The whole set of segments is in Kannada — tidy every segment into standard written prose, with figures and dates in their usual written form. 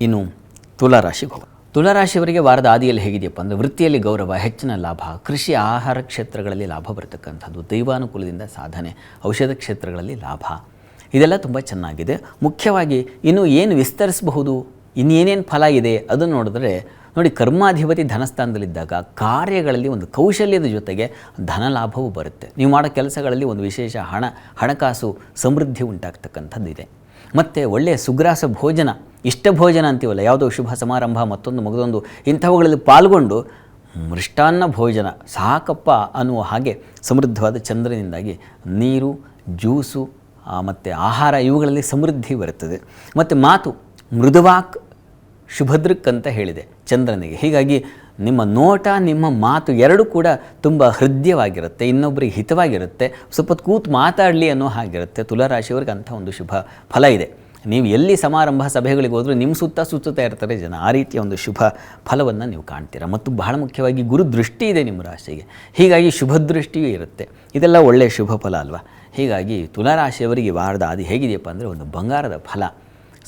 ಇನ್ನು ತುಲಾರಾಶಿಗೆ ಹೋಗೋಣ. ತುಲಾರಾಶಿಯವರಿಗೆ ವಾರದ ಆದಿಯಲ್ಲಿ ಹೇಗಿದೆಯಪ್ಪ ಅಂದರೆ ವೃತ್ತಿಯಲ್ಲಿ ಗೌರವ, ಹೆಚ್ಚಿನ ಲಾಭ, ಕೃಷಿ ಆಹಾರ ಕ್ಷೇತ್ರಗಳಲ್ಲಿ ಲಾಭ ಬರತಕ್ಕಂಥದ್ದು, ದೈವಾನುಕೂಲದಿಂದ ಸಾಧನೆ, ಔಷಧ ಕ್ಷೇತ್ರಗಳಲ್ಲಿ ಲಾಭ, ಇದೆಲ್ಲ ತುಂಬ ಚೆನ್ನಾಗಿದೆ. ಮುಖ್ಯವಾಗಿ ಇನ್ನು ಏನು ವಿಸ್ತರಿಸಬಹುದು, ಇನ್ನೇನೇನು ಫಲ ಇದೆ ಅದನ್ನು ನೋಡಿದ್ರೆ ನೋಡಿ, ಕರ್ಮಾಧಿಪತಿ ಧನಸ್ಥಾನದಲ್ಲಿದ್ದಾಗ ಕಾರ್ಯಗಳಲ್ಲಿ ಒಂದು ಕೌಶಲ್ಯದ ಜೊತೆಗೆ ಧನ ಲಾಭವೂ ಬರುತ್ತೆ. ನೀವು ಮಾಡೋ ಕೆಲಸಗಳಲ್ಲಿ ಒಂದು ವಿಶೇಷ ಹಣಕಾಸು ಸಮೃದ್ಧಿ ಉಂಟಾಗ್ತಕ್ಕಂಥದ್ದು ಇದೆ. ಮತ್ತು ಒಳ್ಳೆಯ ಸುಗ್ರಾಸ ಭೋಜನ, ಇಷ್ಟ ಭೋಜನ ಅಂತೀವಲ್ಲ, ಯಾವುದೋ ಶುಭ ಸಮಾರಂಭ ಮತ್ತೊಂದು ಮಗದೊಂದು ಇಂಥವುಗಳಲ್ಲಿ ಪಾಲ್ಗೊಂಡು ಮೃಷ್ಟಾನ್ನ ಭೋಜನ ಸಾಕಪ್ಪ ಅನ್ನುವ ಹಾಗೆ ಸಮೃದ್ಧವಾದ ಚಂದ್ರನಿಂದಾಗಿ ನೀರು, ಜ್ಯೂಸು ಮತ್ತು ಆಹಾರ ಇವುಗಳಲ್ಲಿ ಸಮೃದ್ಧಿ ಬರುತ್ತದೆ. ಮತ್ತು ಮಾತು ಮೃದುವಾಕ್ ಶುಭದೃಕ್ ಅಂತ ಹೇಳಿದೆ ಚಂದ್ರನಿಗೆ. ಹೀಗಾಗಿ ನಿಮ್ಮ ನೋಟ, ನಿಮ್ಮ ಮಾತು ಎರಡೂ ಕೂಡ ತುಂಬ ಹೃದಯವಾಗಿರುತ್ತೆ, ಇನ್ನೊಬ್ಬರಿಗೆ ಹಿತವಾಗಿರುತ್ತೆ, ಸ್ವಲ್ಪ ಕೂತು ಮಾತಾಡಲಿ ಅನ್ನೋ ಹಾಗಿರುತ್ತೆ. ತುಲಾರಾಶಿಯವರಿಗೆ ಅಂಥ ಒಂದು ಶುಭ ಫಲ ಇದೆ. ನೀವು ಎಲ್ಲಿ ಸಮಾರಂಭ ಸಭೆಗಳಿಗೆ ಹೋದರೂ ನಿಮ್ಮ ಸುತ್ತಾ ಇರ್ತಾರೆ ಜನ, ಆ ರೀತಿಯ ಒಂದು ಶುಭ ಫಲವನ್ನು ನೀವು ಕಾಣ್ತೀರಾ. ಮತ್ತು ಬಹಳ ಮುಖ್ಯವಾಗಿ ಗುರು ದೃಷ್ಟಿ ಇದೆ ನಿಮ್ಮ ರಾಶಿಗೆ, ಹೀಗಾಗಿ ಶುಭ ದೃಷ್ಟಿಯೂ ಇರುತ್ತೆ. ಇದೆಲ್ಲ ಒಳ್ಳೆಯ ಶುಭ ಫಲ ಅಲ್ವಾ. ಹೀಗಾಗಿ ತುಲಾರಾಶಿಯವರಿಗೆ ವಾರದ ಆದಿ ಹೇಗಿದೆಯಪ್ಪ ಅಂದರೆ ಒಂದು ಬಂಗಾರದ ಫಲ,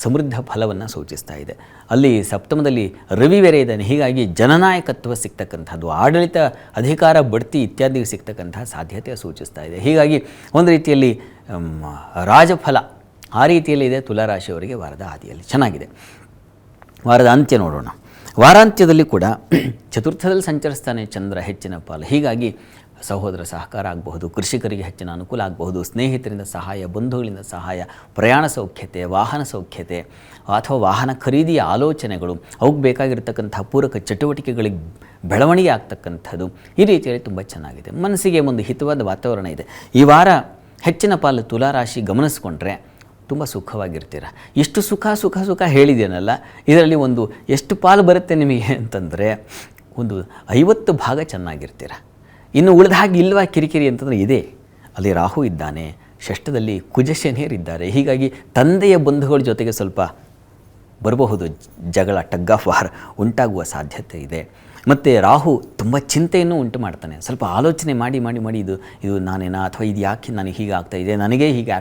ಸಮೃದ್ಧ ಫಲವನ್ನು ಸೂಚಿಸ್ತಾ ಇದೆ. ಅಲ್ಲಿ ಸಪ್ತಮದಲ್ಲಿ ರವಿ ಬೇರೆ ಇದ್ದಾನೆ, ಹೀಗಾಗಿ ಜನನಾಯಕತ್ವ ಸಿಗ್ತಕ್ಕಂಥದ್ದು, ಆಡಳಿತ ಅಧಿಕಾರ ಬಡ್ತಿ ಇತ್ಯಾದಿ ಸಿಗ್ತಕ್ಕಂತಹ ಸಾಧ್ಯತೆ ಸೂಚಿಸ್ತಾ ಇದೆ. ಹೀಗಾಗಿ ಒಂದು ರೀತಿಯಲ್ಲಿ ರಾಜಫಲ ಆ ರೀತಿಯಲ್ಲಿ ಇದೆ ತುಲಾರಾಶಿಯವರಿಗೆ ವಾರದ ಆದಿಯಲ್ಲಿ. ಚೆನ್ನಾಗಿದೆ. ವಾರದ ಅಂತ್ಯ ನೋಡೋಣ. ವಾರಾಂತ್ಯದಲ್ಲಿ ಕೂಡ ಚತುರ್ಥದಲ್ಲಿ ಸಂಚರಿಸ್ತಾನೆ ಚಂದ್ರ, ಹೆಚ್ಚಿನ ಪಾಲು. ಹೀಗಾಗಿ ಸಹೋದರ ಸಹಕಾರ ಆಗಬಹುದು, ಕೃಷಿಕರಿಗೆ ಹೆಚ್ಚಿನ ಅನುಕೂಲ ಆಗಬಹುದು, ಸ್ನೇಹಿತರಿಂದ ಸಹಾಯ, ಬಂಧುಗಳಿಂದ ಸಹಾಯ, ಪ್ರಯಾಣ ಸೌಖ್ಯತೆ, ವಾಹನ ಸೌಖ್ಯತೆ ಅಥವಾ ವಾಹನ ಖರೀದಿಯ ಆಲೋಚನೆಗಳು, ಅವಕ್ಕೆ ಬೇಕಾಗಿರ್ತಕ್ಕಂಥ ಪೂರಕ ಚಟುವಟಿಕೆಗಳಿಗೆ ಬೆಳವಣಿಗೆ ಆಗ್ತಕ್ಕಂಥದ್ದು, ಈ ರೀತಿಯಲ್ಲಿ ತುಂಬ ಚೆನ್ನಾಗಿದೆ. ಮನಸ್ಸಿಗೆ ಒಂದು ಹಿತವಾದ ವಾತಾವರಣ ಇದೆ. ಈ ವಾರ ಹೆಚ್ಚಿನ ಪಾಲು ತುಲಾರಾಶಿ ಗಮನಿಸ್ಕೊಂಡ್ರೆ ತುಂಬ ಸುಖವಾಗಿರ್ತೀರ. ಇಷ್ಟು ಸುಖ ಹೇಳಿದ್ದೇನಲ್ಲ, ಇದರಲ್ಲಿ ಒಂದು ಎಷ್ಟು ಪಾಲು ಬರುತ್ತೆ ನಿಮಗೆ ಅಂತಂದರೆ ಒಂದು 50 ಭಾಗ ಚೆನ್ನಾಗಿರ್ತೀರ. ಇನ್ನು ಉಳಿದ ಹಾಗೆ ಇಲ್ವಾ ಕಿರಿಕಿರಿ ಅಂತಂದರೆ ಇದೆ. ಅಲ್ಲಿ ರಾಹು ಇದ್ದಾನೆ, ಷಷ್ಠದಲ್ಲಿ ಕುಜಶನಿಯರಿದ್ದಾರೆ. ಹೀಗಾಗಿ ತಂದೆಯ ಬಂಧುಗಳ ಜೊತೆಗೆ ಸ್ವಲ್ಪ ಬರಬಹುದು ಜಗಳ, ಟಗ್ ಆಫ್ ವಾರ್ ಉಂಟಾಗುವ ಸಾಧ್ಯತೆ ಇದೆ. ಮತ್ತು ರಾಹು ತುಂಬ ಚಿಂತೆಯನ್ನು ಉಂಟು ಮಾಡ್ತಾನೆ. ಸ್ವಲ್ಪ ಆಲೋಚನೆ ಮಾಡಿ ಇದು ನಾನೇನಾ, ಅಥವಾ ಇದು ಯಾಕೆ ನನಗೆ ಹೀಗೆ ಆಗ್ತಾಯಿದೆ, ನನಗೇ ಹೀಗೆ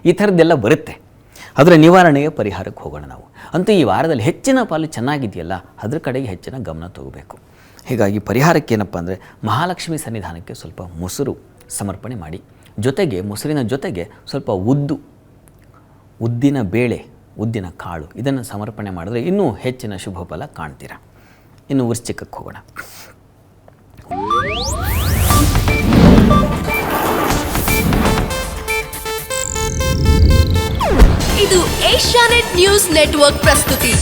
ಈ ಥರದ್ದೆಲ್ಲ ಬರುತ್ತೆ. ಅದರ ನಿವಾರಣೆಗೆ ಪರಿಹಾರಕ್ಕೆ ಹೋಗೋಣ ನಾವು. ಅಂತೂ ಈ ವಾರದಲ್ಲಿ ಹೆಚ್ಚಿನ ಪಾಲು ಚೆನ್ನಾಗಿದೆಯಲ್ಲ, ಅದ್ರ ಕಡೆಗೆ ಹೆಚ್ಚಿನ ಗಮನ ತಗೋಬೇಕು. ಹೀಗಾಗಿ ಪರಿಹಾರಕ್ಕೆ ಏನಪ್ಪ ಅಂದರೆ ಮಹಾಲಕ್ಷ್ಮಿ ಸನ್ನಿಧಾನಕ್ಕೆ ಸ್ವಲ್ಪ ಮೊಸರು ಸಮರ್ಪಣೆ ಮಾಡಿ, ಜೊತೆಗೆ ಮೊಸರಿನ ಜೊತೆಗೆ ಸ್ವಲ್ಪ ಉದ್ದಿನ ಬೇಳೆ, ಉದ್ದಿನ ಕಾಳು ಇದನ್ನು ಸಮರ್ಪಣೆ ಮಾಡಿದ್ರೆ ಇನ್ನೂ ಹೆಚ್ಚಿನ ಶುಭ ಫಲ ಕಾಣ್ತೀರ. ಇನ್ನು ವೃಶ್ಚಿಕಕ್ಕೆ ಹೋಗೋಣ. ಇದು ಏಷ್ಯಾನೆಟ್ ನ್ಯೂಸ್ ನೆಟ್ವರ್ಕ್ ಪ್ರಸ್ತುತಿ.